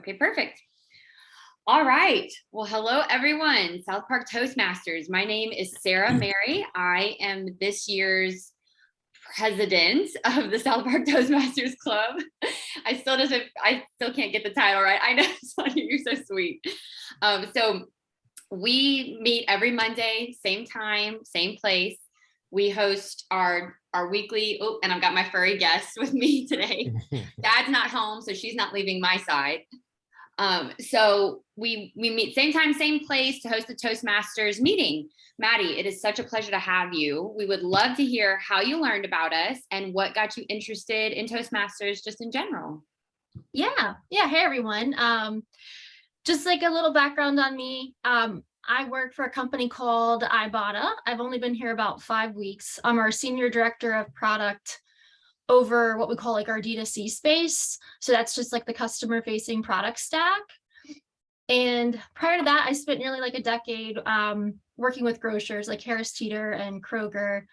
Okay, perfect. All right. Well, hello, everyone. Southpark Toastmasters. My name is Sarah Mary. I am this year's president of the Southpark Toastmasters Club. I still can't get the title right. I know, Sonia, you're so sweet. So we meet every Monday, same time, same place. We host our weekly, and I've got my furry guest with me today. Dad's not home, so she's not leaving my side. So we meet same time, same place to host the Toastmasters meeting. Maddie, it is such a pleasure to have you. We would love to hear how you learned about us and what got you interested in Toastmasters just in general. Yeah. Hey, everyone. Just like a little background on me. I work for a company called Ibotta. I've only been here about 5 weeks. I'm our senior director of product over what we call like our D2C space. So that's just like the customer facing product stack. And prior to that, I spent nearly like a decade working with grocers like Harris Teeter and Kroger.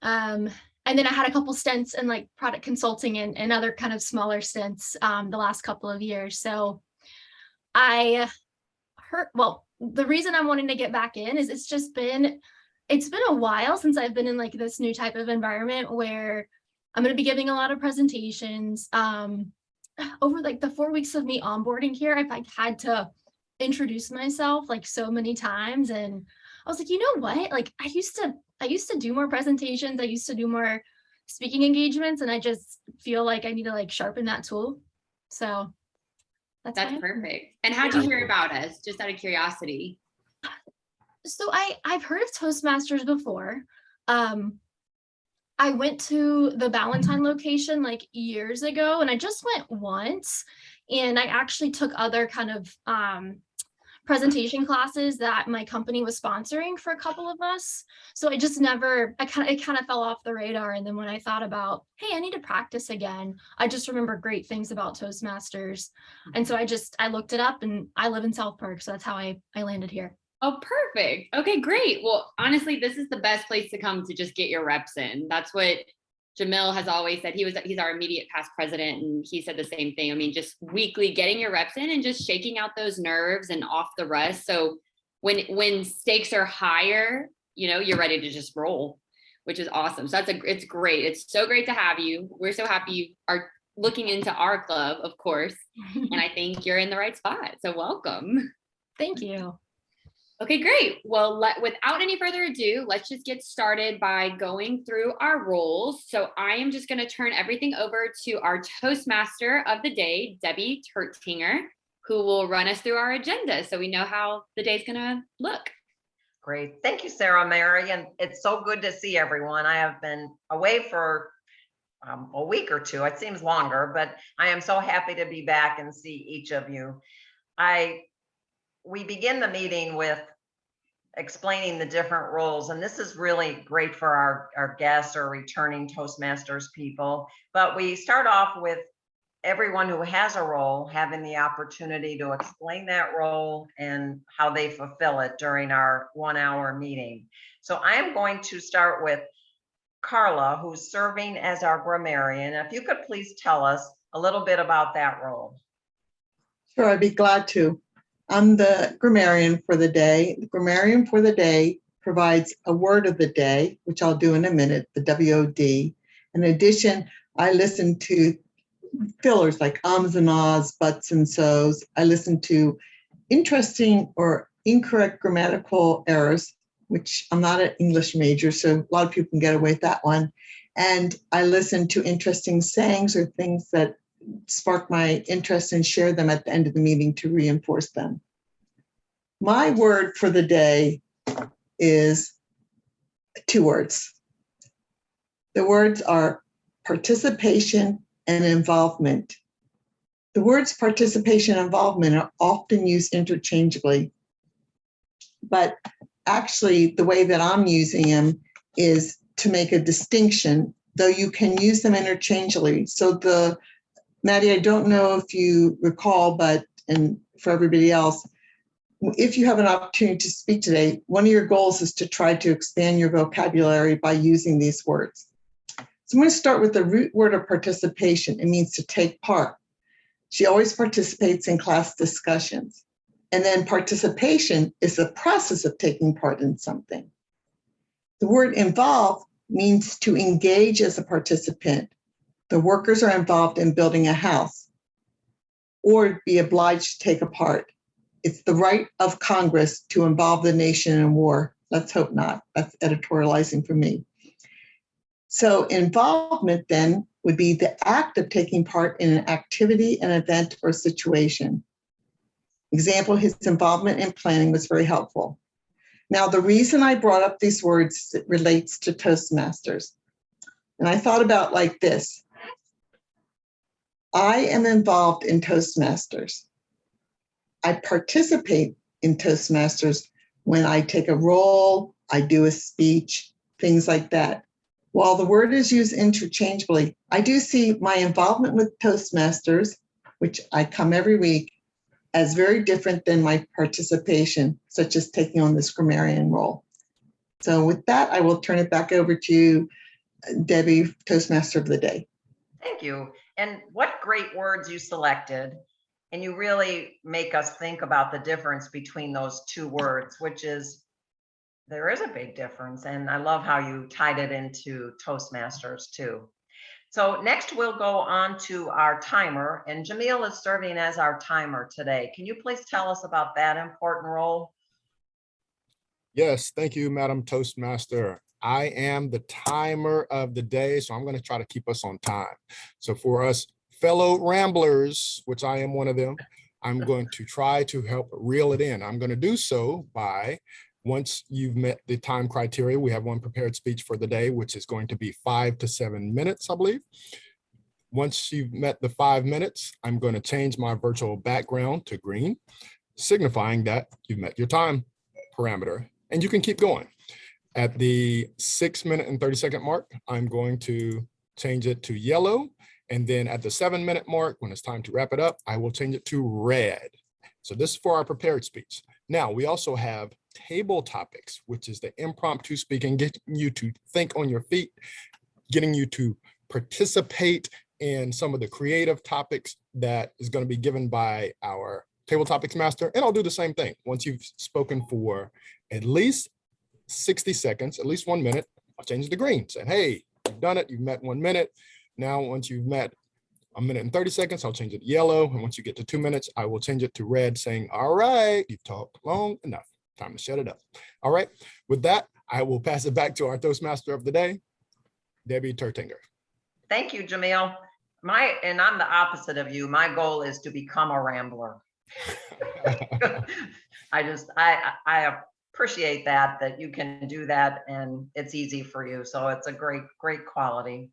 And then I had a couple stints in like product consulting and other kind of smaller stints the last couple of years. So the reason I'm wanting to get back in is it's been a while since I've been in like this new type of environment where I'm going to be giving a lot of presentations. Over like the 4 weeks of me onboarding here, I've like had to introduce myself like so many times. And I was like, you know what? Like I used to do more presentations. I used to do more speaking engagements, and I just feel like I need to like sharpen that tool. So that's perfect. And how'd you hear about us? Just out of curiosity. So I've heard of Toastmasters before. I went to the Ballantyne location like years ago, and I just went once, and I actually took other kind of presentation classes that my company was sponsoring for a couple of us. So it kind of fell off the radar. And then when I thought about, hey, I need to practice again, I just remember great things about Toastmasters. And so I looked it up, and I live in Southpark. So that's how I landed here. Oh, perfect. Okay, great. Well, honestly, this is the best place to come to just get your reps in. That's what Jamil has always said. He's our immediate past president, and he said the same thing. I mean, just weekly getting your reps in and just shaking out those nerves and off the rust. So when stakes are higher, you're ready to just roll, which is awesome. So it's great. It's so great to have you. We're so happy you are looking into our club, of course. And I think you're in the right spot. So welcome. Thank you. Okay, great. Well, without any further ado, let's just get started by going through our roles. So I am just going to turn everything over to our Toastmaster of the day, Debbie Tertinger, who will run us through our agenda so we know how the day's going to look. Great. Thank you, Sarah Mary. And it's so good to see everyone. I have been away for a week or two. It seems longer, but I am so happy to be back and see each of you. We begin the meeting with explaining the different roles, and this is really great for our guests or returning Toastmasters people. But we start off with everyone who has a role having the opportunity to explain that role and how they fulfill it during our 1 hour meeting. So I am going to start with Carla, who's serving as our grammarian. If you could please tell us a little bit about that role. Sure, I'd be glad to. I'm the grammarian for the day. The grammarian for the day provides a word of the day, which I'll do in a minute, the WOD. In addition, I listen to fillers like ums and ahs, buts and so's. I listen to interesting or incorrect grammatical errors, which I'm not an English major, so a lot of people can get away with that one. And I listen to interesting sayings or things that spark my interest and share them at the end of the meeting to reinforce them. My word for the day is 2 words. The words are participation and involvement. The words participation and involvement are often used interchangeably, but actually the way that I'm using them is to make a distinction, though you can use them interchangeably. So Maddie, I don't know if you recall, and for everybody else, if you have an opportunity to speak today, one of your goals is to try to expand your vocabulary by using these words. So I'm going to start with the root word of participation. It means to take part. She always participates in class discussions. And then participation is the process of taking part in something. The word involve means to engage as a participant. The workers are involved in building a house or be obliged to take a part. It's the right of Congress to involve the nation in war. Let's hope not. That's editorializing for me. So involvement then would be the act of taking part in an activity, an event, or situation. Example, his involvement in planning was very helpful. Now, the reason I brought up these words relates to Toastmasters. And I thought about like this. I am involved in Toastmasters. I participate in Toastmasters when I take a role, I do a speech, things like that. While the word is used interchangeably, I do see my involvement with Toastmasters, which I come every week, as very different than my participation, such as taking on this grammarian role. So with that, I will turn it back over to Debbie, Toastmaster of the Day. Thank you. And what great words you selected. And you really make us think about the difference between those two words, which is, there is a big difference. And I love how you tied it into Toastmasters too. So next we'll go on to our timer, and Jamil is serving as our timer today. Can you please tell us about that important role? Yes, thank you, Madam Toastmaster. I am the timer of the day, so I'm going to try to keep us on time. So for us fellow ramblers, which I am one of them, I'm going to try to help reel it in. I'm going to do so by, once you've met the time criteria, we have one prepared speech for the day, which is going to be 5 to 7 minutes, I believe. Once you've met the 5 minutes, I'm going to change my virtual background to green, signifying that you've met your time parameter, and you can keep going. At the 6 minute and 30-second mark, I'm going to change it to yellow. And then at the 7 minute mark, when it's time to wrap it up, I will change it to red. So this is for our prepared speech. Now, we also have table topics, which is the impromptu speaking, getting you to think on your feet, getting you to participate in some of the creative topics that is going to be given by our table topics master. And I'll do the same thing. Once you've spoken for at least 60 seconds, at least 1 minute, I'll change it to green, saying, hey, you've done it, you've met 1 minute. Now, once you've met 1 minute and 30 seconds, I'll change it to yellow. And once you get to 2 minutes, I will change it to red, saying, all right, you've talked long enough. Time to shut it up. All right. With that, I will pass it back to our Toastmaster of the day, Debbie Tertinger. Thank you, Jamil. And I'm the opposite of you. My goal is to become a rambler. I appreciate that you can do that, and it's easy for you. So it's a great quality.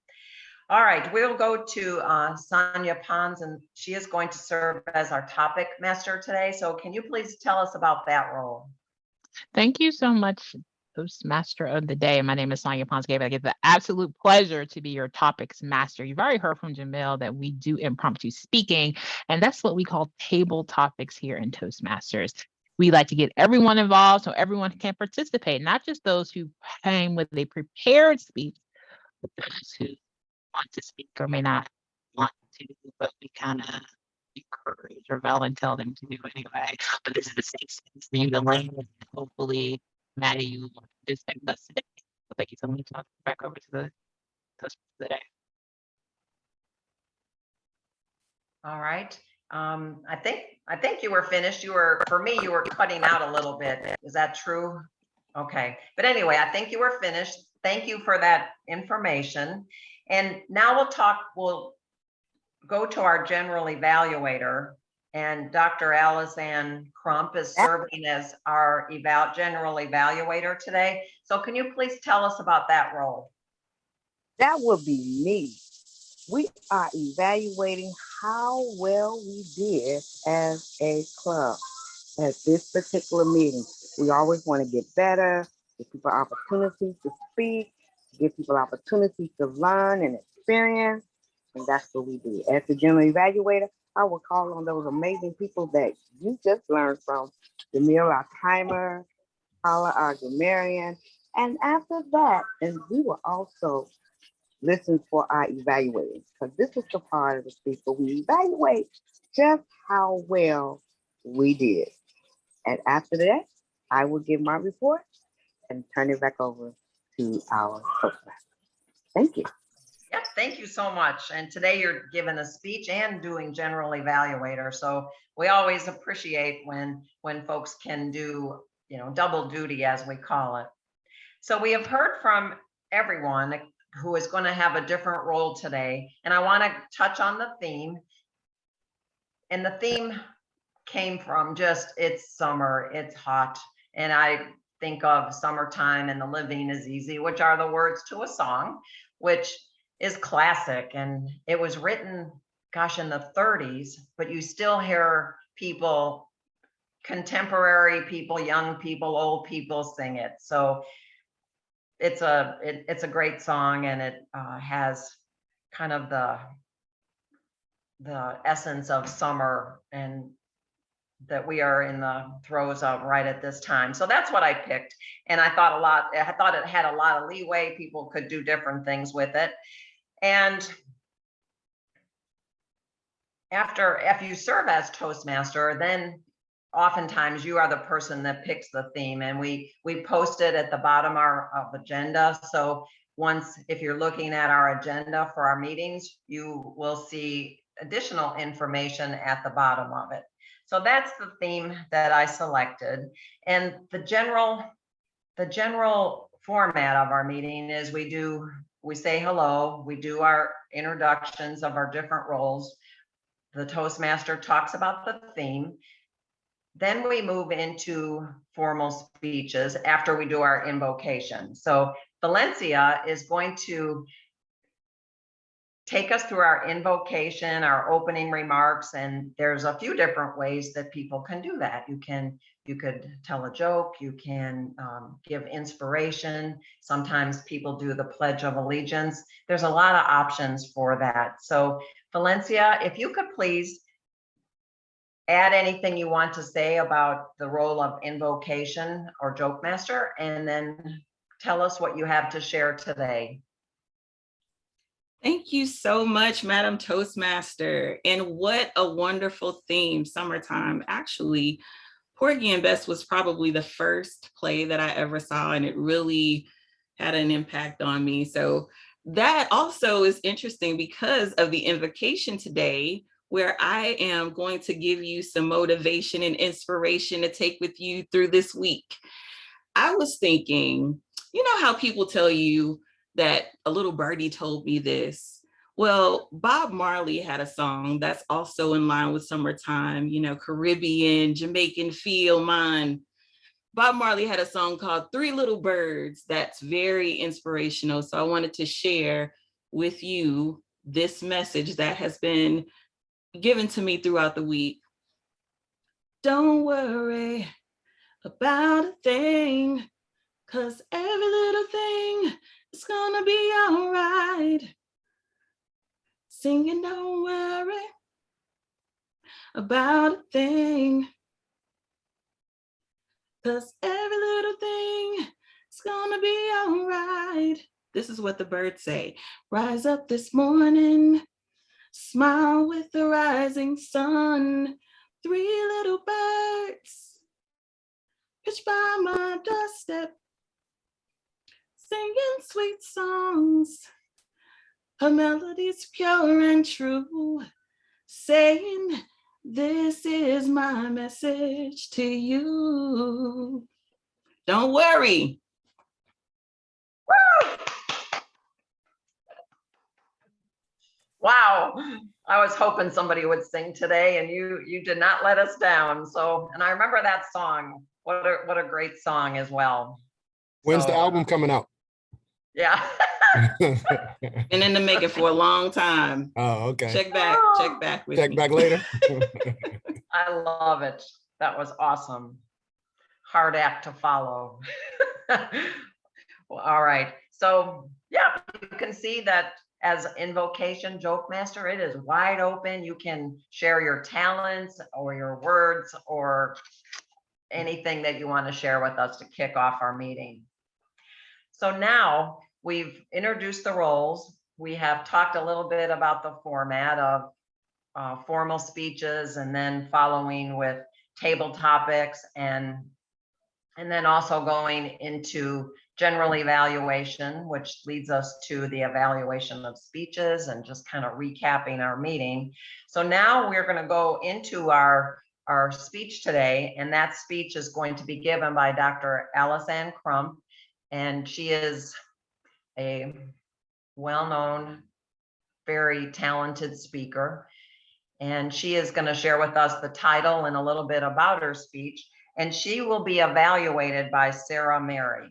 All right, we'll go to Sonia Pons, and she is going to serve as our topic master today. So can you please tell us about that role? Thank you so much, Toastmaster of the Day. My name is Sonia Pons. I get the absolute pleasure to be your topics master. You've already heard from Jamil that we do impromptu speaking, and that's what we call table topics here in Toastmasters. We like to get everyone involved so everyone can participate, not just those who came with a prepared speech, but those who want to speak or may not want to, but we kind of encourage or volunteer them to do anyway. But this is the safe space for you to learn. Hopefully, Maddie, you will participate with us today. So thank you so much. I'll back over to the Toastmaster of the Day. All right. I think you were finished. For me, you were cutting out a little bit. Is that true? Okay. But anyway, I think you were finished. Thank you for that information. And now we'll go to our general evaluator, and Dr. Alizanne Crump is serving as our general evaluator today. So can you please tell us about that role? That would be me. We are evaluating how well we did as a club at this particular meeting. We always want to get better, give people opportunities to speak, give people opportunities to learn and experience. And that's what we do. As the general evaluator, I will call on those amazing people that you just learned from. Jamil, our timer, Paula, our grammarian. And after that, and we will also listen for our evaluating, because this is the part of the speech where we evaluate just how well we did. And after that, I will give my report and turn it back over to our Toastmaster. Thank you. Yep, thank you so much. And today you're giving a speech and doing general evaluator. So we always appreciate when folks can do, double duty, as we call it. So we have heard from everyone who is going to have a different role today. And I want to touch on the theme. And the theme came from just, it's summer, it's hot. And I think of summertime and the living is easy, which are the words to a song, which is classic. And it was written, gosh, in the 30s, but you still hear people, contemporary people, young people, old people sing it. So it's a great song, and it has kind of the essence of summer, and that we are in the throes of right at this time. So that's what I picked. And I thought it had a lot of leeway. People could do different things with it. And if you serve as Toastmaster, then oftentimes you are the person that picks the theme, and we post it at the bottom of our agenda. So if you're looking at our agenda for our meetings, you will see additional information at the bottom of it. So that's the theme that I selected. And the general format of our meeting is we say hello, we do our introductions of our different roles. The Toastmaster talks about the theme. Then we move into formal speeches after we do our invocation. So Valencia is going to take us through our invocation, our opening remarks, and there's a few different ways that people can do that. You could tell a joke, you can give inspiration. Sometimes people do the Pledge of Allegiance. There's a lot of options for that. So Valencia, if you could please add anything you want to say about the role of invocation or joke master, and then tell us what you have to share today. Thank you so much, Madam Toastmaster. And what a wonderful theme, summertime. Actually, Porgy and Bess was probably the first play that I ever saw, and it really had an impact on me. So that also is interesting because of the invocation today, where I am going to give you some motivation and inspiration to take with you through this week. I was thinking, you know how people tell you that a little birdie told me this? Well, Bob Marley had a song that's also in line with summertime, Caribbean, Jamaican feel mine. Bob Marley had a song called Three Little Birds that's very inspirational. So I wanted to share with you this message that has been given to me throughout the week. Don't worry about a thing, 'cause every little thing is gonna be all right. Singing, don't worry about a thing, 'cause every little thing is gonna be all right. This is what the birds say. Rise up this morning, smile with the rising sun. Three little birds pitch by my doorstep, singing sweet songs. Her melody's pure and true, saying, this is my message to you. Don't worry. Woo! Wow, I was hoping somebody would sing today, and you did not let us down. So, and I remember that song. What a great song as well. When's the album coming out? Yeah. Been in the making for a long time. Oh, okay. Check back with me. Check back later. I love it. That was awesome. Hard act to follow. Well, all right. So yeah, you can see that as invocation joke master, it is wide open. You can share your talents or your words or anything that you want to share with us to kick off our meeting. So now we've introduced the roles. we have talked a little bit about the format of formal speeches and then following with table topics and then also going into general evaluation, which leads us to the evaluation of speeches and just kind of recapping our meeting. So now we're going to go into our speech today, and that speech is going to be given by Dr. Alice Ann Crump, and she is a well-known, very talented speaker. And she is going to share with us the title and a little bit about her speech. And she will be evaluated by Sarah Mary.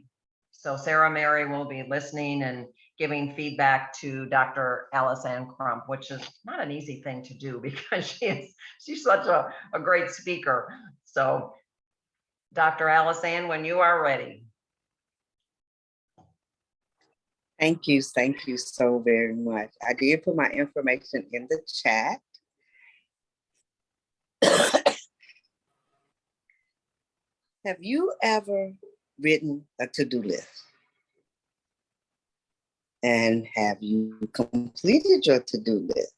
So Sarah Mary will be listening and giving feedback to Dr. Alice Ann Crump, which is not an easy thing to do because she's such a great speaker. So Dr. Alice Ann, when you are ready. Thank you so very much. I did put my information in the chat. Have you ever written a to-do list? And have you completed your to-do list?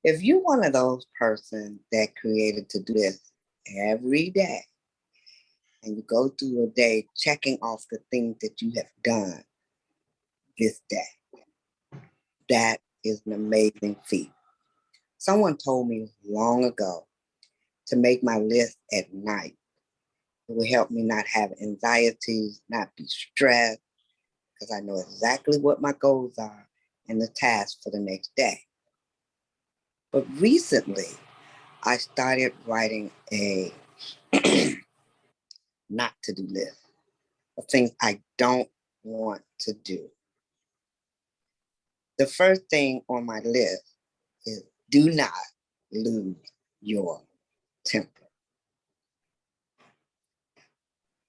If you're one of those persons that create a to-do list every day, and you go through your day checking off the things that you have done this day, that is an amazing feat. Someone told me long ago to make my list at night. It will help me not have anxieties, not be stressed, because I know exactly what my goals are and the tasks for the next day. But recently, I started writing a not to-do list of things I don't want to do. The first thing on my list is do not lose your temper.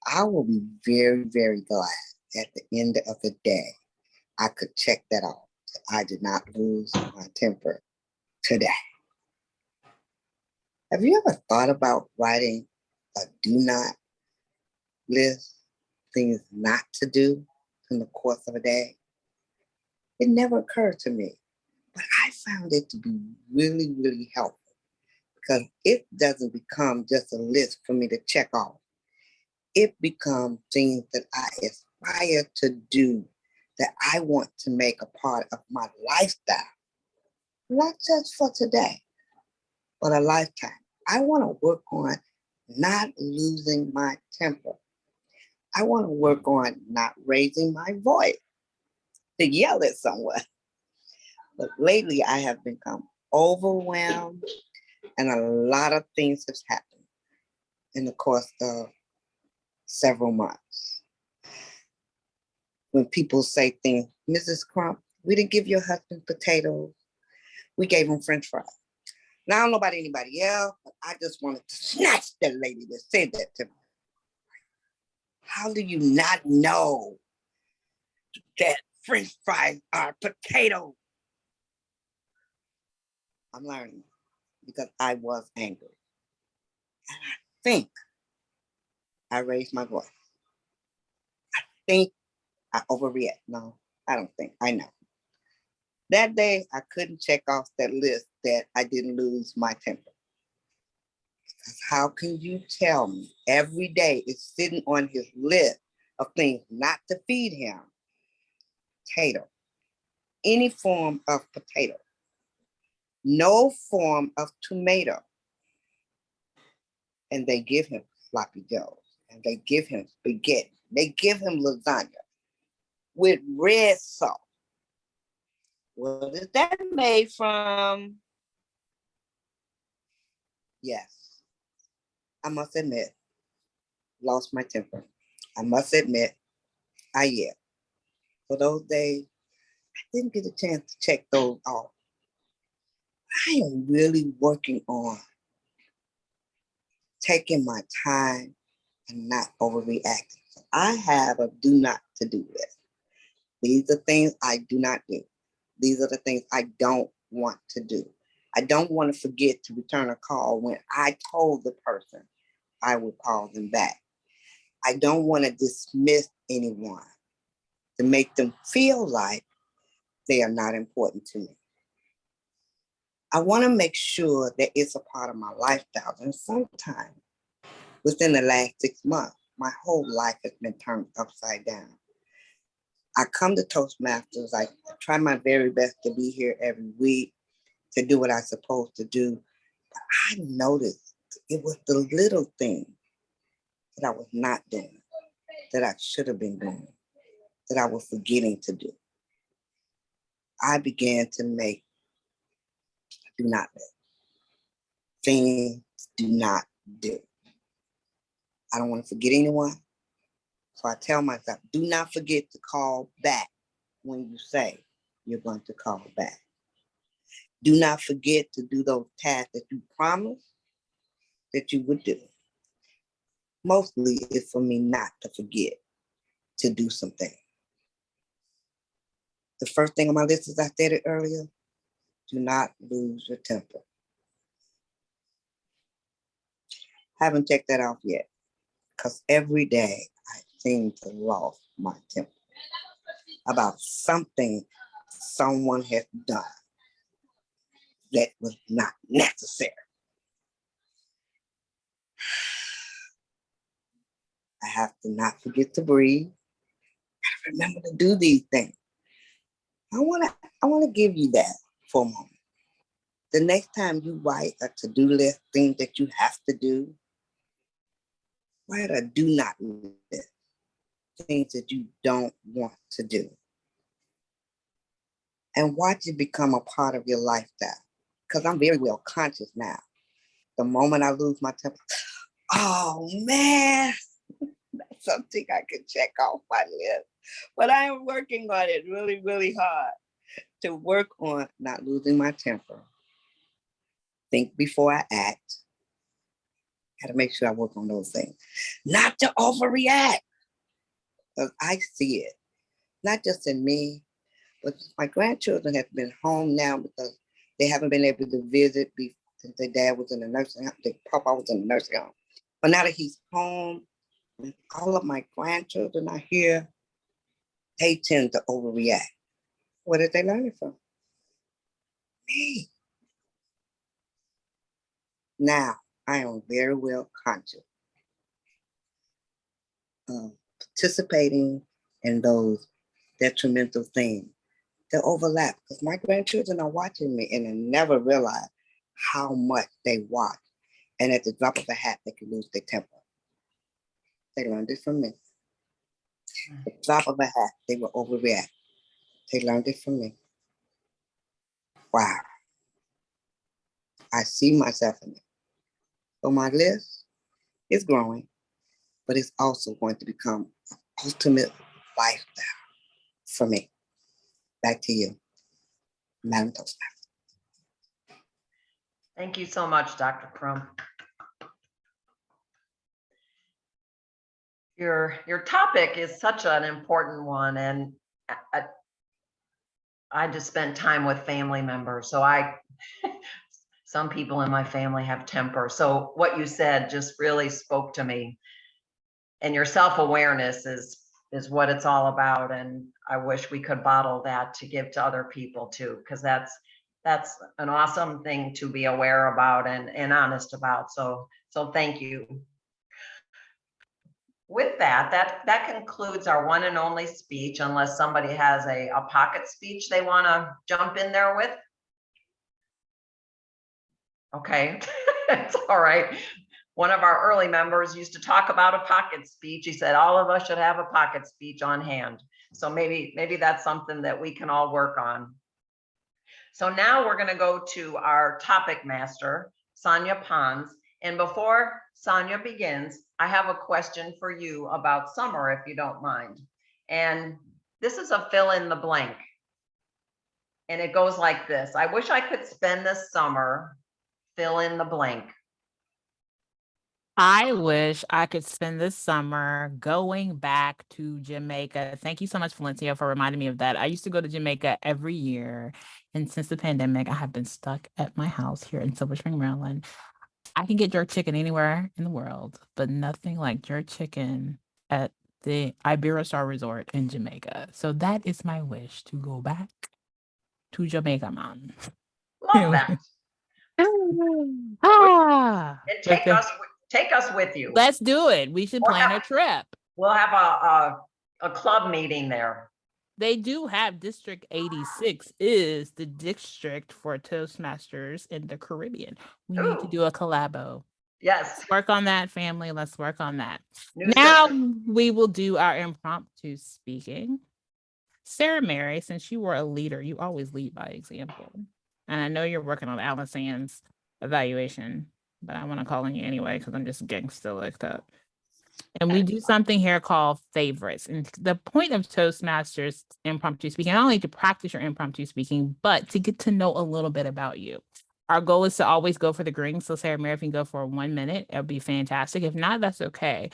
I will be very, very glad at the end of the day I could check that off. I did not lose my temper today. Have you ever thought about writing a do not list, things not to do in the course of a day? It never occurred to me, but I found it to be really, really helpful because it doesn't become just a list for me to check off. It becomes things that I aspire to do, that I want to make a part of my lifestyle, not just for today, but a lifetime. I want to work on not losing my temper. I want to work on not raising my voice to yell at someone. But lately I have become overwhelmed and a lot of things have happened in the course of several months. When people say things, Mrs. Crump, we didn't give your husband potatoes. We gave him French fries. Now I don't know about anybody else, but I just wanted to snatch that lady that said that to me. How do you not know that French fries are potatoes? I'm learning because I was angry. And I think I raised my voice. I think I overreact. No, I don't think. I know. That day, I couldn't check off that list that I didn't lose my temper. Because how can you tell me every day it's sitting on his list of things not to feed him? Potato, any form of potato, no form of tomato. And they give him sloppy joes, and they give him spaghetti, they give him lasagna with red sauce. What is that made from? Yes, I must admit, lost my temper. I must admit, I yelled. For those days, I didn't get a chance to check those off. I am really working on taking my time and not overreacting. So I have a do not to do list. These are things I do not do. These are the things I don't want to do. I don't want to forget to return a call when I told the person I would call them back. I don't want to dismiss anyone to make them feel like They are not important to me. I want to make sure that it's a part of my lifestyle. And sometimes within the last 6 months, my whole life has been turned upside down. I come to Toastmasters. I try my very best to be here every week to do what I'm supposed to do. But I noticed it was the little thing that I was not doing, that I should have been doing, that I was forgetting to do. I began to make do not live. Things do not do. I don't want to forget anyone. So I tell myself, do not forget to call back when you say you're going to call back. Do not forget to do those tasks that you promised that you would do. Mostly it's for me not to forget to do something. The first thing on my list, as I said it earlier, do not lose your temper. Haven't checked that off yet, because every day I seem to lose my temper about something someone has done that was not necessary. I have to not forget to breathe. I remember to do these things. I want to give you that for a moment. The next time you write a to-do list, things that you have to do, write a do not list, things that you don't want to do. And watch it become a part of your lifestyle. Because I'm very well conscious now. The moment I lose my temper, oh man, that's something I can check off my list. But I am working on it really, really hard to work on not losing my temper. Think before I act. Got to make sure I work on those things. Not to overreact. Because I see it, not just in me, but my grandchildren have been home now because they haven't been able to visit since their dad was in the nursing home, their papa was in the nursing home. But now that he's home, and all of my grandchildren are here, they tend to overreact. Where did they learn it from? Me. Now, I am very well conscious of participating in those detrimental things that overlap, because my grandchildren are watching me and they never realize how much they watch. And at the drop of a hat, they can lose their temper. They learned it from me. At the drop of a hat, they will overreact. They learned it from me. Wow. I see myself in it. So my list is growing, but it's also going to become an ultimate lifestyle for me. Back to you, Madam Toastmaster. Thank you so much, Dr. Crum. Your topic is such an important one, and I just spent time with family members, so some people in my family have temper. So what you said just really spoke to me, and your self-awareness is what it's all about. And I wish we could bottle that to give to other people too, because that's an awesome thing to be aware about and honest about. So thank you. With that concludes our one and only speech, unless somebody has a pocket speech they want to jump in there with. Okay, it's all right. One of our early members used to talk about a pocket speech. He said all of us should have a pocket speech on hand. So maybe that's something that we can all work on. So now we're going to go to our topic master, Sonia Pons. And before Sonia begins, I have a question for you about summer, if you don't mind. And this is a fill in the blank. And it goes like this. I wish I could spend this summer, fill in the blank. I wish I could spend this summer going back to Jamaica. Thank you so much, Valencia, for reminding me of that. I used to go to Jamaica every year. And since the pandemic, I have been stuck at my house here in Silver Spring, Maryland. I can get jerk chicken anywhere in the world, but nothing like jerk chicken at the Iberostar Resort in Jamaica. So that is my wish, to go back to Jamaica, man. Love that. Ah, And take us with you. let's do it. We should plan a trip. We'll have a club meeting there. They do have District 86 is the district for Toastmasters in the Caribbean. We need to Ooh. do a collabo. Yes. Let's work on that, family. Let's work on that. New Now system. we will do our impromptu speaking. Sarah Mary, since you were a leader, you always lead by example. And I know you're working on Alice Ann's evaluation, but I want to call on you anyway because I'm just getting still like that. And we do something here called favorites. And the point of Toastmasters impromptu speaking, not only to practice your impromptu speaking, but to get to know a little bit about you. Our goal is to always go for the green. So Sarah Mary, if you can go for 1 minute, it would be fantastic. If not, that's okay.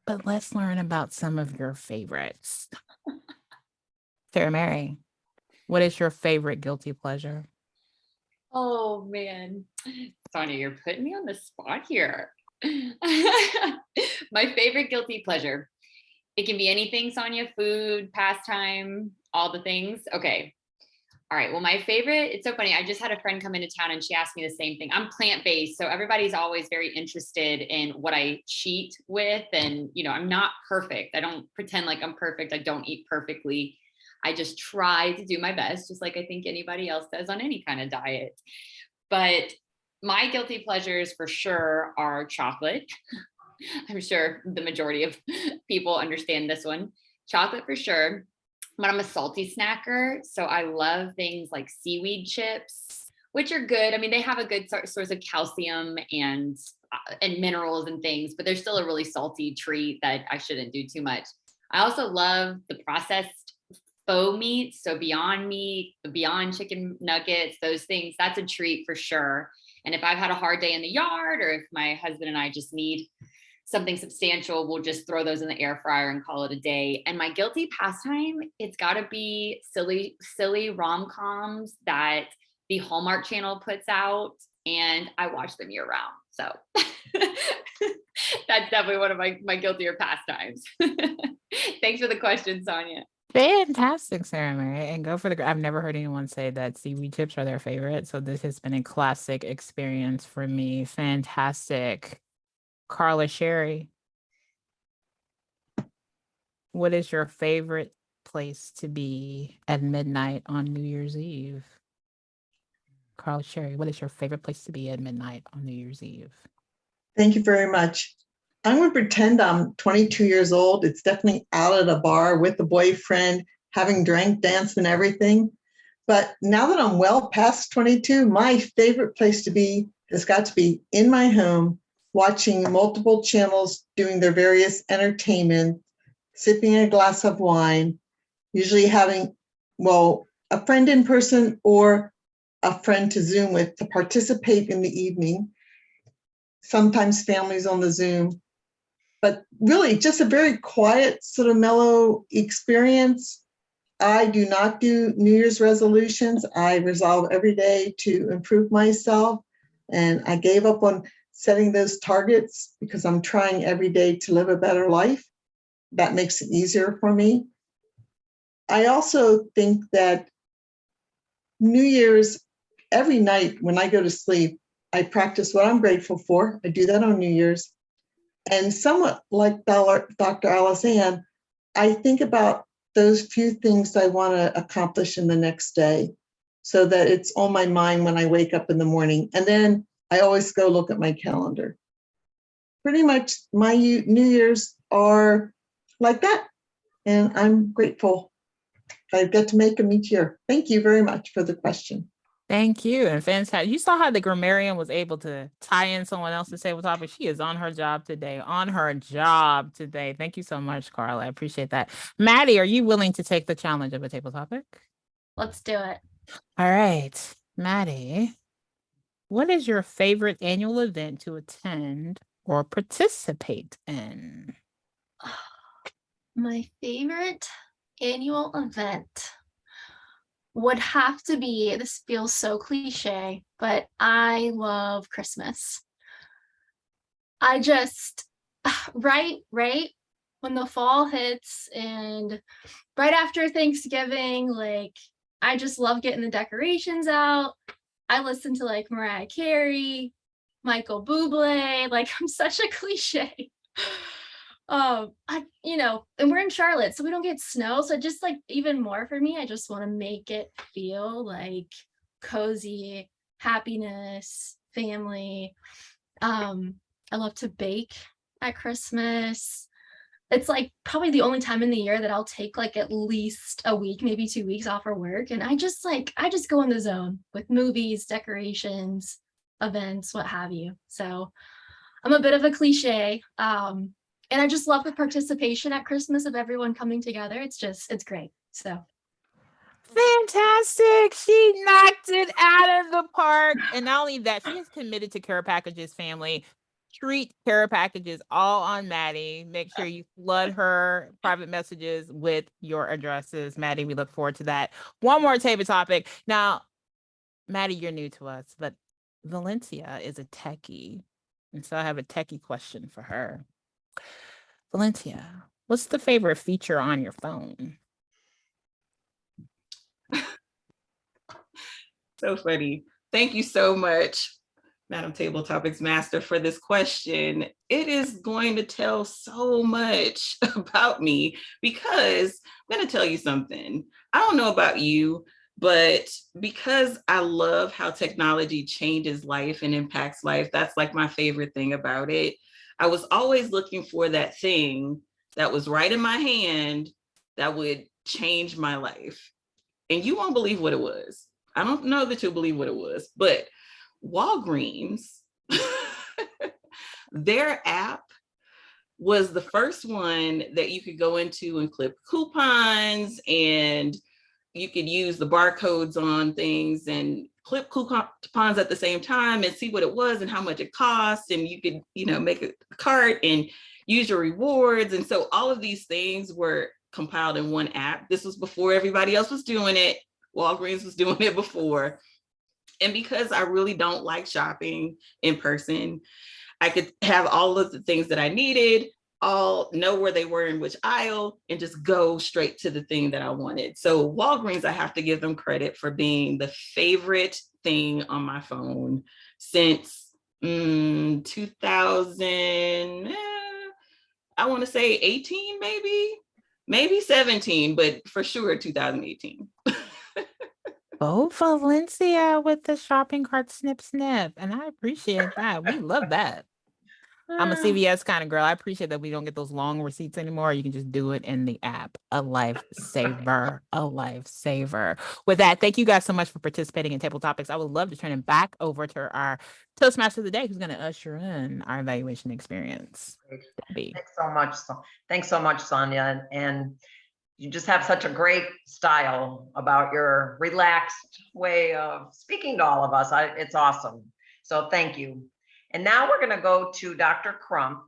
But let's learn about some of your favorites. Sarah Mary, what is your favorite guilty pleasure? Oh man, Sonia, you're putting me on the spot here. My favorite guilty pleasure. It can be anything, Sonia, food, pastime, all the things. Okay. All right. Well, my favorite, it's so funny. I just had a friend come into town and she asked me the same thing. I'm plant-based, so everybody's always very interested in what I cheat with. And, you know, I'm not perfect. I don't pretend like I'm perfect. I don't eat perfectly. I just try to do my best, just like I think anybody else does on any kind of diet. But my guilty pleasures for sure are chocolate. I'm sure the majority of people understand this one. Chocolate for sure. But I'm a salty snacker. So I love things like seaweed chips, which are good. I mean, they have a good source of calcium and minerals and things, but they're still a really salty treat that I shouldn't do too much. I also love the processed faux meats. So Beyond Meat, the Beyond Chicken Nuggets, those things, that's a treat for sure. And if I've had a hard day in the yard, or if my husband and I just need something substantial, we'll just throw those in the air fryer and call it a day. And my guilty pastime, it's got to be silly rom-coms that the Hallmark Channel puts out, and I watch them year round. So that's definitely one of my guiltier pastimes. Thanks for the question, Sonia. Fantastic, Sarah Mary. And go for the, I've never heard anyone say that seaweed chips are their favorite. So this has been a classic experience for me. Fantastic. Carla Sherry, what is your favorite place to be at midnight on New Year's Eve? Carla Sherry, what is your favorite place to be at midnight on New Year's Eve? Thank you very much. I'm going to pretend I'm 22 years old. It's definitely out at a bar with a boyfriend, having drank, danced, and everything. But now that I'm well past 22, my favorite place to be has got to be in my home, watching multiple channels doing their various entertainment, sipping a glass of wine, usually having, well, a friend in person or a friend to Zoom with to participate in the evening. Sometimes families on the Zoom, but really just a very quiet, sort of mellow experience. I do not do New Year's resolutions. I resolve every day to improve myself. And I gave up on setting those targets because I'm trying every day to live a better life. That makes it easier for me. I also think that New Year's, every night when I go to sleep, I practice what I'm grateful for. I do that on New Year's. And somewhat like Dr. Alice Ann, I think about those few things I want to accomplish in the next day so that it's on my mind when I wake up in the morning. And then I always go look at my calendar. Pretty much my New Year's are like that. And I'm grateful I get to make them each year. Thank you very much for the question. Thank you. And fantastic. You saw how the grammarian was able to tie in someone else's table topic. She is on her job today. Thank you so much, Carla. I appreciate that. Maddie, are you willing to take the challenge of a table topic? Let's do it. All right. Maddie, what is your favorite annual event to attend or participate in? My favorite annual event would have to be, this feels so cliche, but I love Christmas. I just, right when the fall hits and right after Thanksgiving, like I just love getting the decorations out. I listen to like Mariah Carey, Michael Bublé, like I'm such a cliche. And we're in Charlotte, so we don't get snow. So just like even more for me, I just want to make it feel like cozy, happiness, family. I love to bake at Christmas. It's like probably the only time in the year that I'll take like at least a week, maybe 2 weeks off for work. And I just go in the zone with movies, decorations, events, what have you. So I'm a bit of a cliche. And I just love the participation at Christmas of everyone coming together. It's great. So Fantastic. She knocked it out of the park. And not only that, she is committed to Care Packages family. Treat Care Packages all on Maddie. Make sure you flood her private messages with your addresses. Maddie, we look forward to that. One more table topic. Now, Maddie, you're new to us, but Valencia is a techie. And so I have a techie question for her. Valencia, what's the favorite feature on your phone? So funny. Thank you so much, Madam Table Topics Master, for this question. It is going to tell so much about me because I'm going to tell you something. I don't know about you, but because I love how technology changes life and impacts life, that's like my favorite thing about it. I was always looking for that thing that was right in my hand that would change my life. And you won't believe what it was. I don't know that you'll believe what it was, but Walgreens, their app was the first one that you could go into and clip coupons, and you could use the barcodes on things and clip coupons at the same time and see what it was and how much it cost. And you could, make a cart and use your rewards. And so all of these things were compiled in one app. This was before everybody else was doing it. Walgreens was doing it before. And because I really don't like shopping in person, I could have all of the things that I needed, all know where they were in which aisle, and just go straight to the thing that I wanted. So Walgreens, I have to give them credit for being the favorite thing on my phone since 2000, I want to say 18, maybe 17, but for sure 2018. Oh, Valencia with the shopping cart snip. And I appreciate that. We love that. I'm a CVS kind of girl. I appreciate that we don't get those long receipts anymore. You can just do it in the app. A lifesaver, a lifesaver. With that, thank you guys so much for participating in Table Topics. I would love to turn it back over to our Toastmaster of the day, who's going to usher in our evaluation experience. Debbie. Thanks so much, Sonia. And you just have such a great style about your relaxed way of speaking to all of us. It's awesome. So thank you. And now we're going to go to Dr. Crump.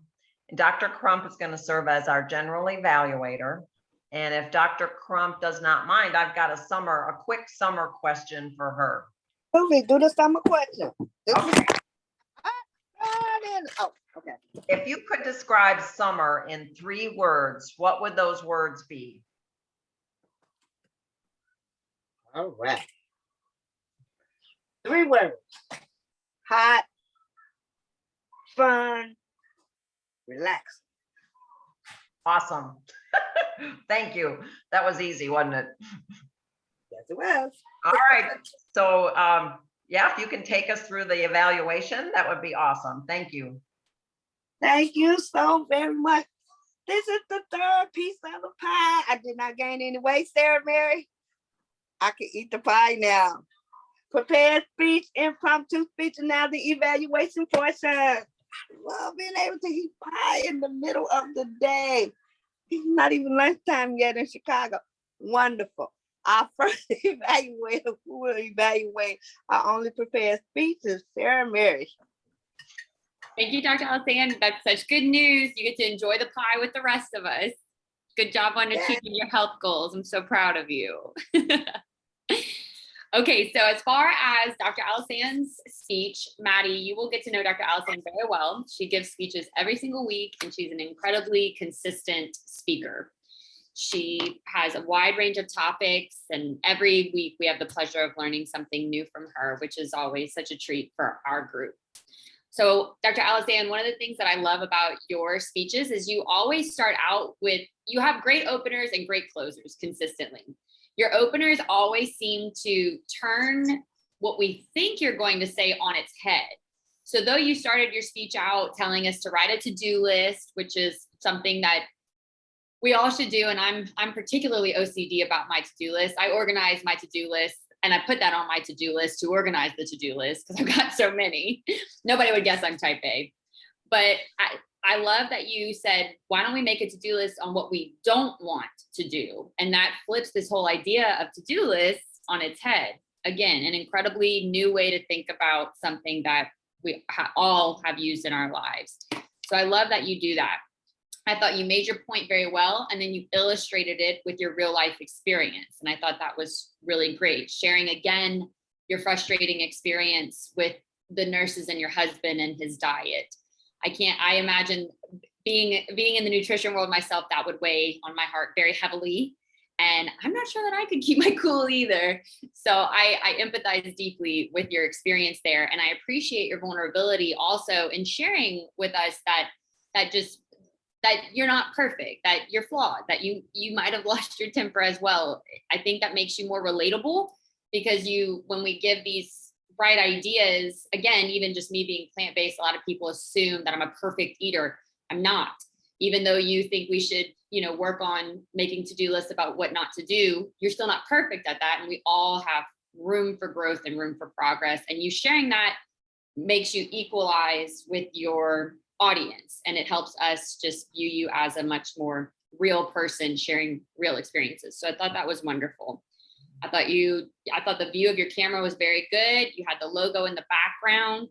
And Dr. Crump is going to serve as our general evaluator. And if Dr. Crump does not mind, I've got a quick summer question for her. Okay, do the summer question. Okay. Oh, okay. If you could describe summer in 3 words, what would those words be? All right. 3 words. Hot, fun, relax. Awesome. Thank you. That was easy, wasn't it? Yes, it was. All right. So yeah, if you can take us through the evaluation, that would be awesome. Thank you. Thank you so very much. This is the 3rd piece of the pie. I did not gain any weight, Sarah Mary. I can eat the pie now. Prepared speech, impromptu speech, and now the evaluation portion. I love being able to eat pie in the middle of the day. It's not even lunchtime yet in Chicago. Wonderful. Our first evaluator who will evaluate our only prepared speech is Sarah Mary. Thank you, Dr. Alexander. That's such good news. You get to enjoy the pie with the rest of us. Good job on achieving your health goals. I'm so proud of you. Okay, so as far as Dr. Alexander's speech, Maddie, you will get to know Dr. Alexander very well. She gives speeches every single week, and she's an incredibly consistent speaker. She has a wide range of topics, and every week we have the pleasure of learning something new from her, which is always such a treat for our group. So Dr. Alizan, one of the things that I love about your speeches is you always start out with, you have great openers and great closers consistently. Your openers always seem to turn what we think you're going to say on its head. So though you started your speech out telling us to write a to-do list, which is something that we all should do, and I'm particularly OCD about my to-do list. I organize my to-do list, and I put that on my to-do list to organize the to-do list because I've got so many. Nobody would guess I'm type A. But I love that you said, why don't we make a to-do list on what we don't want to do? And that flips this whole idea of to-do lists on its head. Again, an incredibly new way to think about something that we all have used in our lives. So I love that you do that. I thought you made your point very well, and then you illustrated it with your real life experience. And I thought that was really great. Sharing again, your frustrating experience with the nurses and your husband and his diet. I imagine being in the nutrition world myself, that would weigh on my heart very heavily. And I'm not sure that I could keep my cool either. So I empathize deeply with your experience there. And I appreciate your vulnerability also in sharing with us that you're not perfect, that you're flawed, that you might have lost your temper as well. I think that makes you more relatable, because when we give these bright ideas, again, even just me being plant-based, a lot of people assume that I'm a perfect eater. I'm not. Even though you think we should, work on making to-do lists about what not to do, you're still not perfect at that. And we all have room for growth and room for progress. And you sharing that makes you equalize with your audience, and it helps us just view you as a much more real person sharing real experiences. So I thought that was wonderful. I thought the view of your camera was very good. You had the logo in the background.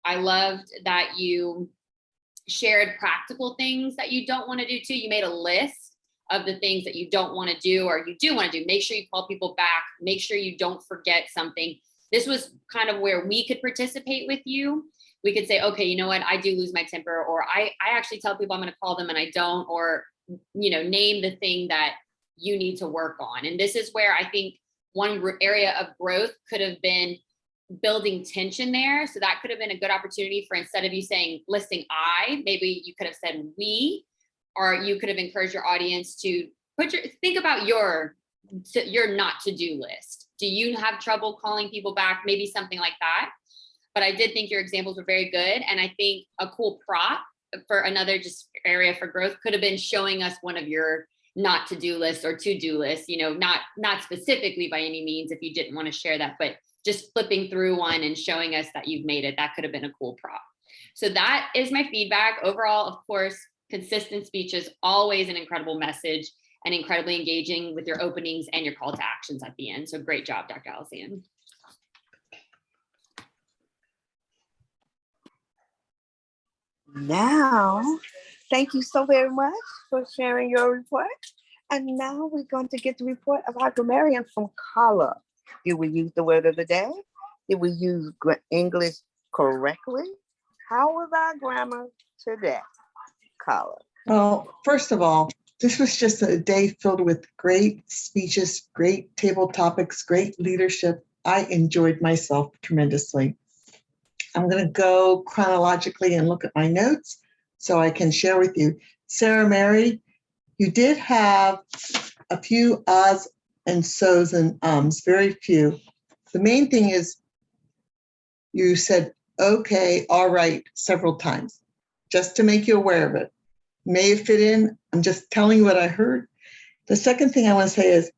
I loved that you shared practical things that you don't want to do too. You made a list of the things that you don't want to do or you do want to do. Make sure you call people back. Make sure you don't forget something. This was kind of where we could participate with you. We could say, okay, you know what? I do lose my temper, or I actually tell people I'm going to call them and I don't, or, name the thing that you need to work on. And this is where I think one area of growth could have been building tension there. So that could have been a good opportunity for, instead of you saying, listing maybe you could have said we, or you could have encouraged your audience to think about your not to-do list. Do you have trouble calling people back? Maybe something like that. But I did think your examples were very good. And I think a cool prop for another just area for growth could have been showing us one of your not to-do lists or to-do lists, not specifically by any means if you didn't want to share that, but just flipping through one and showing us that you've made it. That could have been a cool prop. So that is my feedback. Overall, of course, consistent speeches, always an incredible message and incredibly engaging with your openings and your call to actions at the end. So great job, Dr. Alizan. Now, thank you so very much for sharing your report. And now we're going to get the report of our grammarian from Carla. Did we use the word of the day? Did we use English correctly? How was our grammar today, Carla? Well, first of all, this was just a day filled with great speeches, great table topics, great leadership. I enjoyed myself tremendously. I'm going to go chronologically and look at my notes so I can share with you. Sarah Mary, you did have a few ahs and so's and ums, very few. The main thing is you said, okay, all right, several times, just to make you aware of it. May have fit in. I'm just telling you what I heard. The second thing I want to say is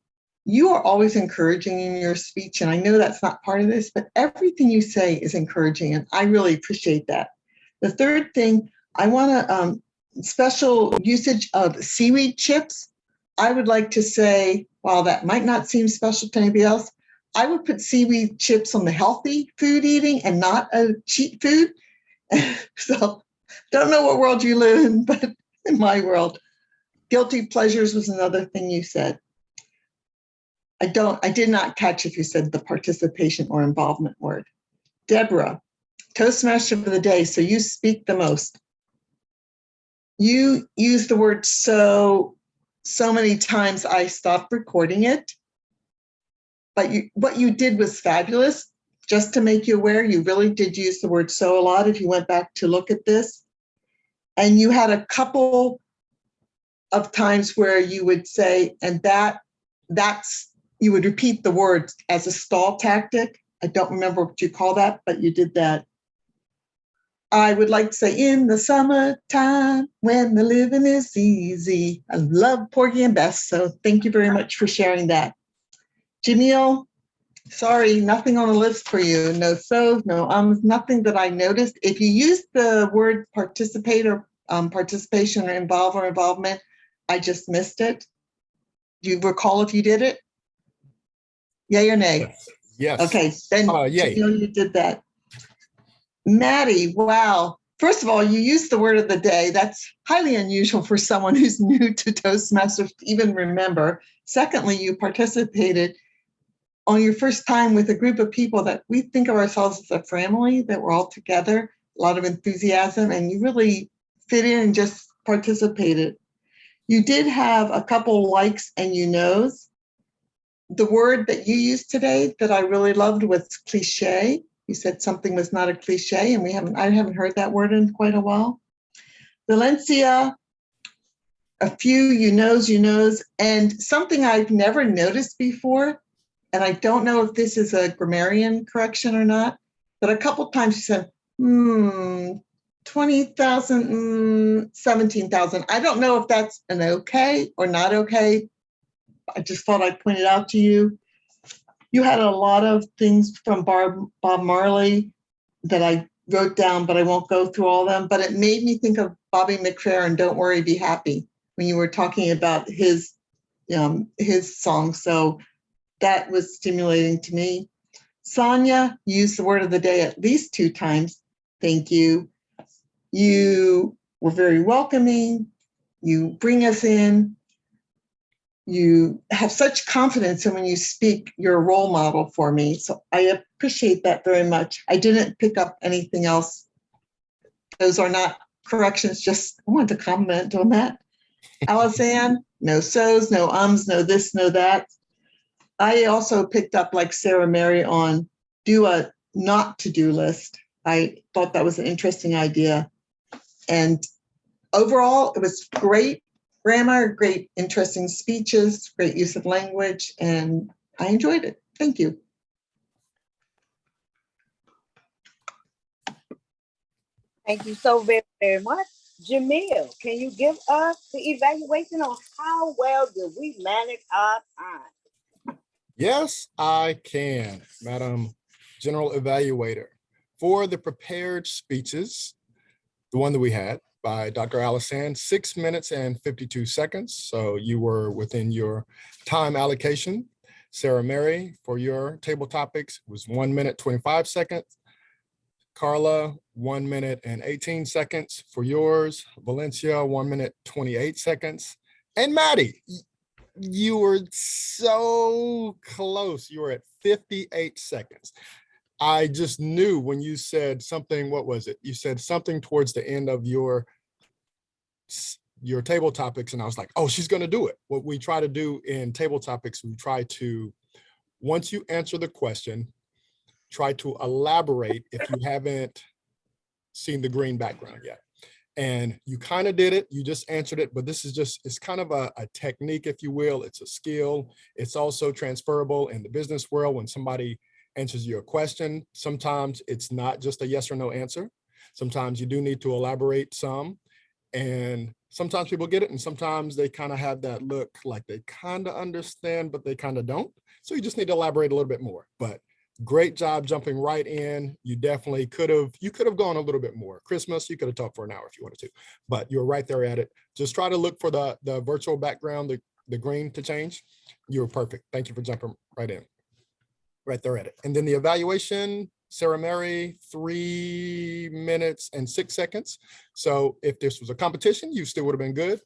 you are always encouraging in your speech, and I know that's not part of this, but everything you say is encouraging, and I really appreciate that. The third thing, I want to special usage of seaweed chips. I would like to say, while that might not seem special to anybody else, I would put seaweed chips on the healthy food eating and not a cheap food. So don't know what world you live in, but in my world, guilty pleasures was another thing you said. I did not catch if you said the participation or involvement word. Deborah, Toastmaster of the day, so you speak the most. You use the word so so many times I stopped recording it. But what you did was fabulous. Just to make you aware, you really did use the word so a lot if you went back to look at this. And you had a couple of times where you would say, and that's, you would repeat the word as a stall tactic. I don't remember what you call that, but you did that. I would like to say, in the summertime when the living is easy. I love Porgy and Bess, so thank you very much for sharing that. Jamil, sorry, nothing on the list for you. No so's, no nothing that I noticed. If you use the word participate or participation or involvement, I just missed it. Do you recall if you did it? Yay or nay? Yes. Okay, then Yay. Jamil, you did that. Maddie, wow. First of all, you used the word of the day. That's highly unusual for someone who's new to Toastmasters to even remember. Secondly, you participated on your first time with a group of people that we think of ourselves as a family, that we're all together, a lot of enthusiasm, and you really fit in and just participated. You did have a couple likes and you knows. The word that you used today that I really loved was cliche. You said something was not a cliche, and I haven't heard that word in quite a while. Valencia, a few you knows, and something I've never noticed before, and I don't know if this is a grammarian correction or not, but a couple times you said, 20,000, 17,000. I don't know if that's an okay or not okay. I just thought I'd point it out to you. You had a lot of things from Bob Marley that I wrote down, but I won't go through all of them. But it made me think of Bobby McFerrin, Don't Worry, Be Happy, when you were talking about his song. So that was stimulating to me. Sonia used the word of the day at least 2 times. Thank you. You were very welcoming. You bring us in. You have such confidence, and when you speak, you're a role model for me. So I appreciate that very much. I didn't pick up anything else. Those are not corrections, just I wanted to comment on that. Alisanne, no so's, no no this, no that. I also picked up, like Sarah Mary, on do a not to-do list. I thought that was an interesting idea. And overall, it was great grammar, great, interesting speeches, great use of language, and I enjoyed it. Thank you. Thank you so very, very much. Jamil, can you give us the evaluation on how well did we manage our time? Yes, I can, Madam General Evaluator. For the prepared speeches, the one that we had by Dr. Alisanne, 6 minutes and 52 seconds. So you were within your time allocation. Sarah Mary, for your table topics, was 1 minute, 25 seconds. Carla, 1 minute and 18 seconds for yours. Valencia, 1 minute, 28 seconds. And Maddie, you were so close. You were at 58 seconds. I just knew when you said something, what was it? You said something towards the end of your table topics, and I was like, oh, she's going to do it. What we try to do in table topics, we try to, once you answer the question, try to elaborate if you haven't seen the green background yet. And you kind of did it, you just answered it, but this is just, it's kind of a technique, if you will. It's a skill. It's also transferable in the business world. When somebody answers your question, sometimes it's not just a yes or no answer. Sometimes you do need to elaborate some, and sometimes people get it, and sometimes they kind of have that look like they kind of understand, but they kind of don't. So you just need to elaborate a little bit more. But great job jumping right in. You definitely could have gone a little bit more. Christmas, you could have talked for an hour if you wanted to, but you're right there at it. Just try to look for the virtual background, the green to change. You were perfect. Thank you for jumping right in. Right there at it. And then the evaluation, Sarah Mary, 3 minutes and 6 seconds. So if this was a competition, you still would have been good.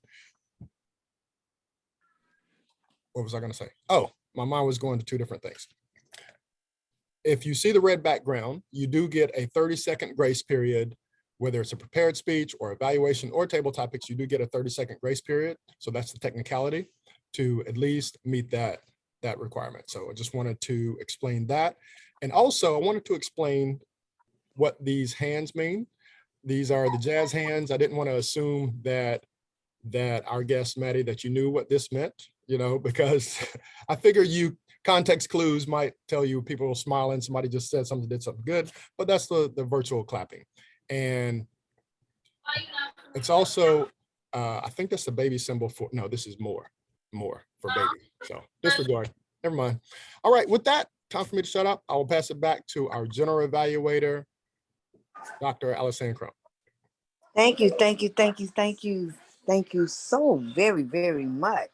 What was I going to say? Oh, my mind was going to 2 different things. If you see the red background, you do get a 30-second grace period whether it's a prepared speech or evaluation or table topics, you do get a 30-second grace period. So that's the technicality to at least meet that requirement. So I just wanted to explain that. And also I wanted to explain what these hands mean. These are the jazz hands. I didn't want to assume that our guest, Maddie, that you knew what this meant, because I figure context clues might tell you people smiling, somebody just said something, did something good, but that's the virtual clapping. And it's also, I think that's the baby symbol for, no, this is more for baby. So disregard, never mind. All right, with that, time for me to shut up. I will pass it back to our general evaluator, Dr. Alison Crump. Thank you, thank you, thank you, thank you. Thank you so very, very much.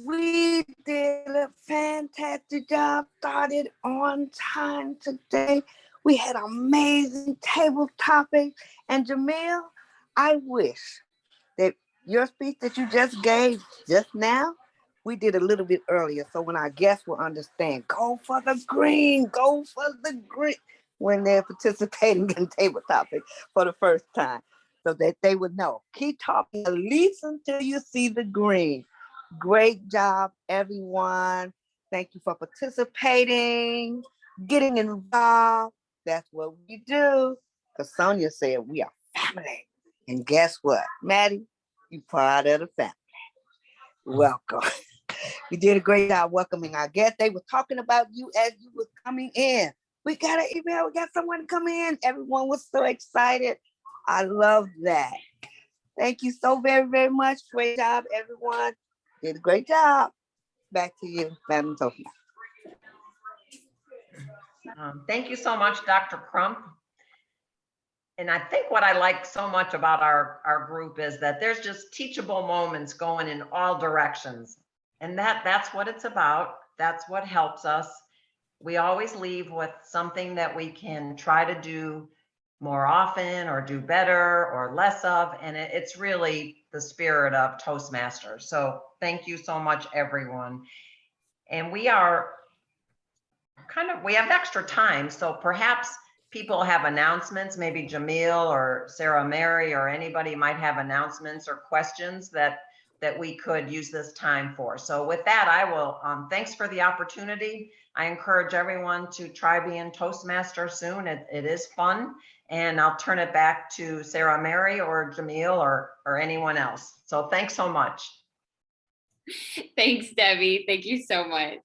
We did a fantastic job, started on time today. We had amazing table topics. And Jamil, I wish that your speech that you just gave just now, we did a little bit earlier. So when our guests will understand, go for the green, go for the green, when they're participating in table topics for the first time, so that they would know. Keep talking at least until you see the green. Great job, everyone. Thank you for participating, getting involved. That's what we do. Because Sonia said we are family. And guess what? Maddie, you part of the family. Welcome. You did a great job welcoming our guests. They were talking about you as you were coming in. We got an email, we got someone to come in. Everyone was so excited. I love that. Thank you so very, very much. Great job, everyone. Did a great job. Back to you, Madam Toastmaster. Thank you so much, Dr. Crump. And I think what I like so much about our group is that there's just teachable moments going in all directions. And that's what it's about. That's what helps us. We always leave with something that we can try to do more often or do better or less of. And it's really the spirit of Toastmasters. So thank you so much, everyone. And we have extra time. So perhaps people have announcements, maybe Jamil or Sarah Mary or anybody might have announcements or questions that we could use this time for. So with that, I will, thanks for the opportunity. I encourage everyone to try being Toastmaster soon. It is fun. And I'll turn it back to Sarah Mary or Jamil or anyone else. So thanks so much. Thanks, Debbie. Thank you so much.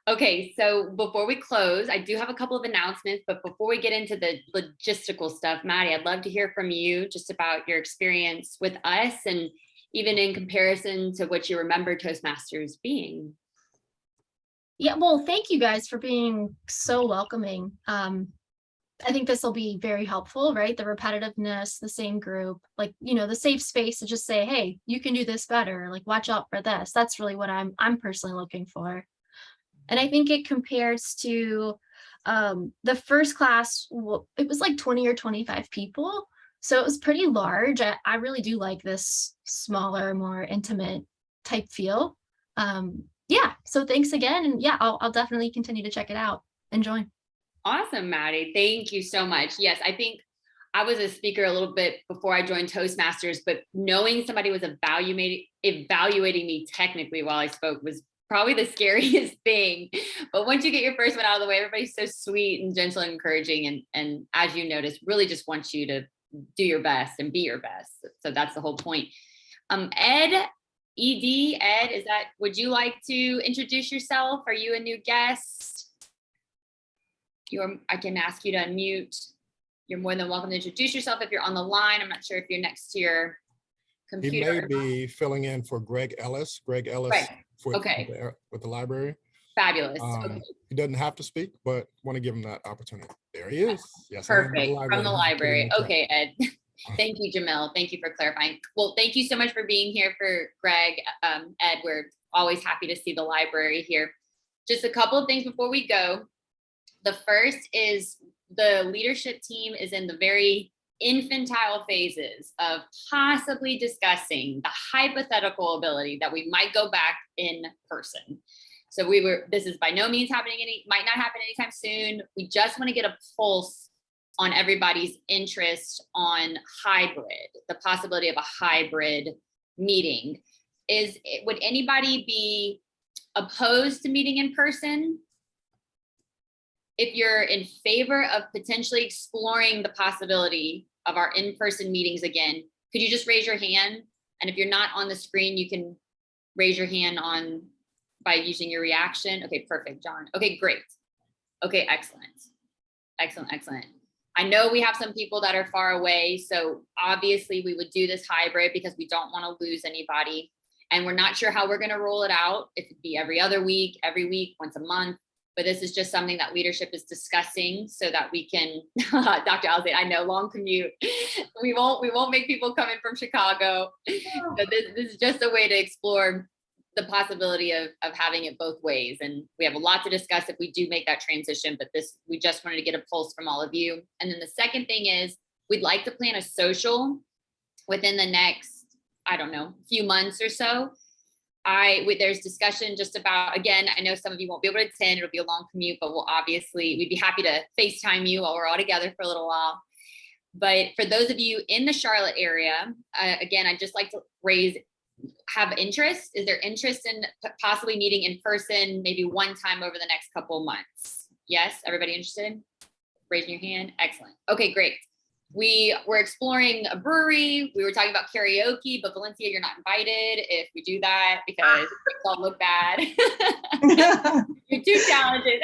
Okay, so before we close, I do have a couple of announcements, but before we get into the logistical stuff, Maddie, I'd love to hear from you just about your experience with us and even in comparison to what you remember Toastmasters being. Yeah, well, thank you guys for being so welcoming. I think this will be very helpful, right? The repetitiveness, the same group, like, the safe space to just say, hey, you can do this better. Like, watch out for this. That's really what I'm personally looking for. And I think it compares to the first class. It was like 20 or 25 people. So it was pretty large. I really do like this smaller, more intimate type feel. Yeah, so thanks again. And yeah, I'll definitely continue to check it out and join. Awesome, Maddie. Thank you so much. Yes, I think I was a speaker a little bit before I joined Toastmasters, but knowing somebody was evaluating me technically while I spoke was probably the scariest thing. But once you get your first one out of the way, everybody's so sweet and gentle and encouraging. And as you noticed, really just wants you to do your best and be your best. So that's the whole point. Ed, would you like to introduce yourself? Are you a new guest? I can ask you to unmute. You're more than welcome to introduce yourself if you're on the line. I'm not sure if you're next to your computer. He may be filling in for Greg Ellis. Greg Ellis right. with the library. Fabulous. Okay. He doesn't have to speak, but want to give him that opportunity. There he is. Yes, perfect. From the library. Okay, Ed. Thank you, Jamil. Thank you for clarifying. Well, thank you so much for being here for Greg. Ed, we're always happy to see the library here. Just a couple of things before we go. The first is the leadership team is in the very infantile phases of possibly discussing the hypothetical ability that we might go back in person. So this is by no means might not happen anytime soon. We just want to get a pulse on everybody's interest on hybrid, the possibility of a hybrid meeting. Would anybody be opposed to meeting in person? If you're in favor of potentially exploring the possibility of our in-person meetings again, could you just raise your hand? And if you're not on the screen, you can raise your hand by using your reaction. Okay, perfect, John. Okay, great. Okay, excellent. Excellent, excellent. I know we have some people that are far away, so obviously we would do this hybrid because we don't want to lose anybody. And we're not sure how we're going to roll it out. If it'd be every other week, every week, once a month. But this is just something that leadership is discussing so that we can, Dr. Alzade, I know, long commute. We won't make people come in from Chicago. So this is just a way to explore the possibility of having it both ways. And we have a lot to discuss if we do make that transition, but we just wanted to get a pulse from all of you. And then the second thing is we'd like to plan a social within the next, I don't know, few months or so. There's discussion just about, again, I know some of you won't be able to attend, it'll be a long commute, but we'd be happy to FaceTime you while we're all together for a little while. But for those of you in the Charlotte area, again, I'd just like to have interest. Is there interest in possibly meeting in person, maybe one time over the next couple of months? Yes, everybody interested? Raising your hand, excellent. Okay, great. We're exploring a brewery. We were talking about karaoke, but Valencia, you're not invited if we do that because it all look bad. You're too talented.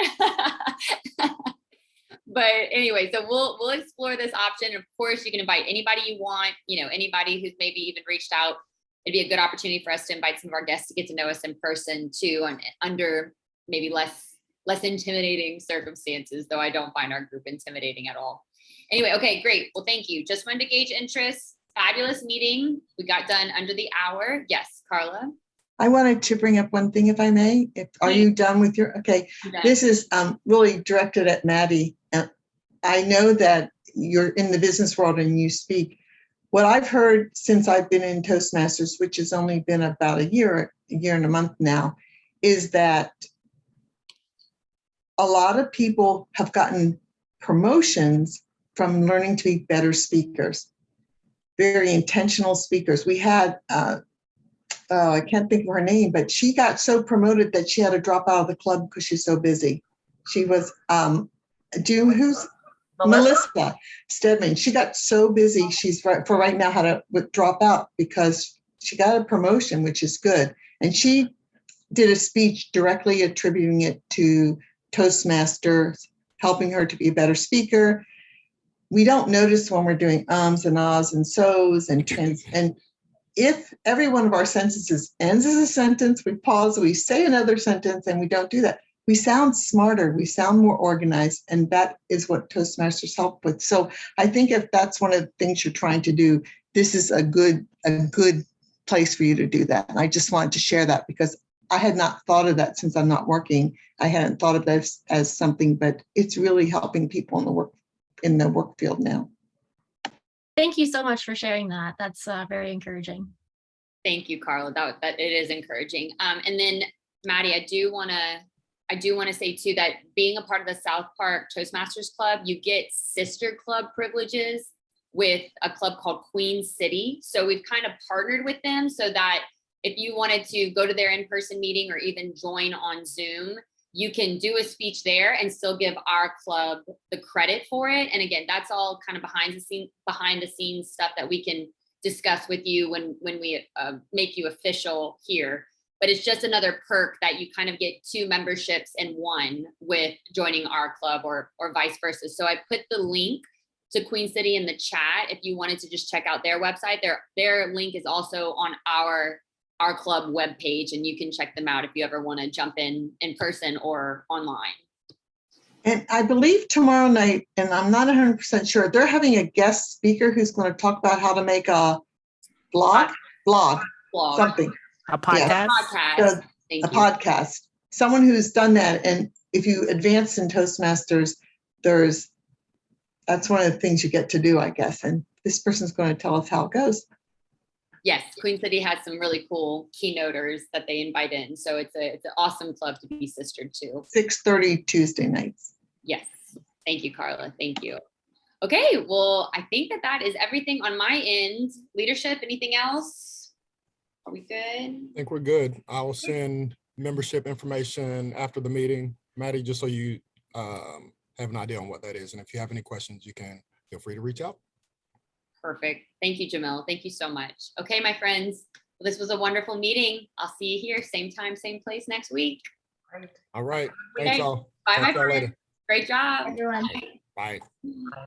But anyway, so we'll explore this option. Of course, you can invite anybody you want, anybody who's maybe even reached out. It'd be a good opportunity for us to invite some of our guests to get to know us in person too, and under maybe less intimidating circumstances, though I don't find our group intimidating at all. Anyway, okay, great. Well, thank you. Just wanted to gauge interest. Fabulous meeting. We got done under the hour. Yes, Carla. I wanted to bring up one thing, if I may. Are you done with your, okay. This is really directed at Maddie. I know that you're in the business world and you speak. What I've heard since I've been in Toastmasters, which has only been about a year and a month now, is that a lot of people have gotten promotions from learning to be better speakers, very intentional speakers. We had, I can't think of her name, but she got so promoted that she had to drop out of the club because she's so busy. She was, who's Melissa Stedman. She got so busy. She's for right now had to drop out because she got a promotion, which is good. And she did a speech directly attributing it to Toastmasters, helping her to be a better speaker. We don't notice when we're doing ums and ahs and so's and trans. And if every one of our sentences ends as a sentence, we pause, we say another sentence, and we don't do that. We sound smarter, we sound more organized, and that is what Toastmasters help with. So I think if that's one of the things you're trying to do, this is a good place for you to do that. And I just wanted to share that because I had not thought of that since I'm not working. I hadn't thought of this as something, but it's really helping people in the work field now. Thank you so much for sharing that. That's very encouraging. Thank you, Carla. That it is encouraging. And then Maddie, I do want to say too that being a part of the Southpark Toastmasters Club, you get sister club privileges with a club called Queen City. So we've kind of partnered with them so that if you wanted to go to their in-person meeting or even join on Zoom, you can do a speech there and still give our club the credit for it. And again, that's all kind of behind the scenes stuff that we can discuss with you when we make you official here. But it's just another perk that you kind of get 2 memberships in one with joining our club or vice versa. So I put the link to Queen City in the chat if you wanted to just check out their website. Their link is also on our club webpage, and you can check them out if you ever want to jump in person or online. And I believe tomorrow night, and I'm not 100% sure, they're having a guest speaker who's going to talk about how to make a blog, something. A podcast? Yeah. Podcast. Someone who's done that. And if you advance in Toastmasters, that's one of the things you get to do, I guess. And this person's going to tell us how it goes. Yes, Queen City has some really cool keynoters that they invite in. So it's an awesome club to be sistered to. 6:30 Tuesday nights. Yes. Thank you, Carla. Thank you. Okay, well, I think that is everything on my end. Leadership, anything else? Are we good? I think we're good. I'll send membership information after the meeting, Maddie, just so you have an idea on what that is. And if you have any questions, you can feel free to reach out. Perfect. Thank you, Jamil. Thank you so much. Okay, my friends, well, this was a wonderful meeting. I'll see you here, same time, same place next week. Great. All right. Okay. Thanks, y'all. Bye, Talk my to y'all friends. later. Great job. Everyone. Bye. Bye. Bye.